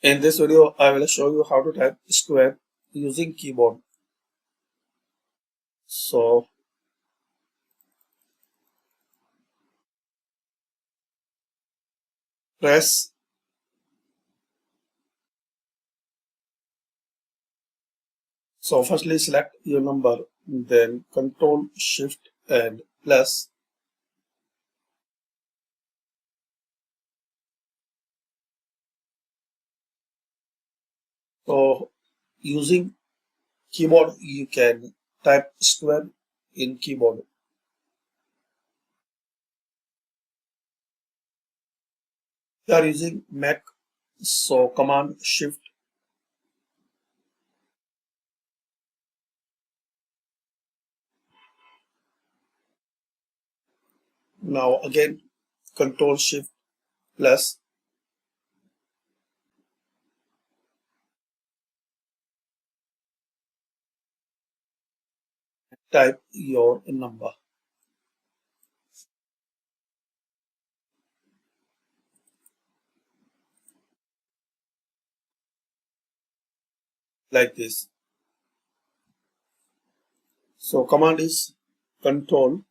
In this video, I will show you how to type square using keyboard. So press firstly select your number, then Control Shift and plus. So using keyboard you can type square in keyboard. You are using Mac, so Command Shift. Now again Control Shift plus. Type your number. Like this. So command is Control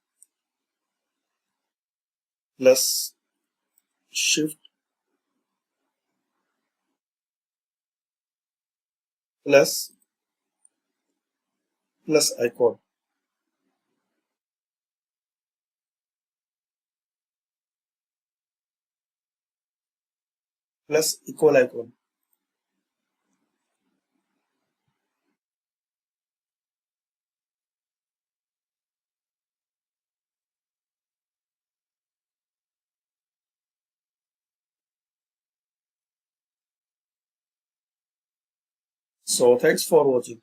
plus Shift plus icon. Plus equal icon. So thanks for watching.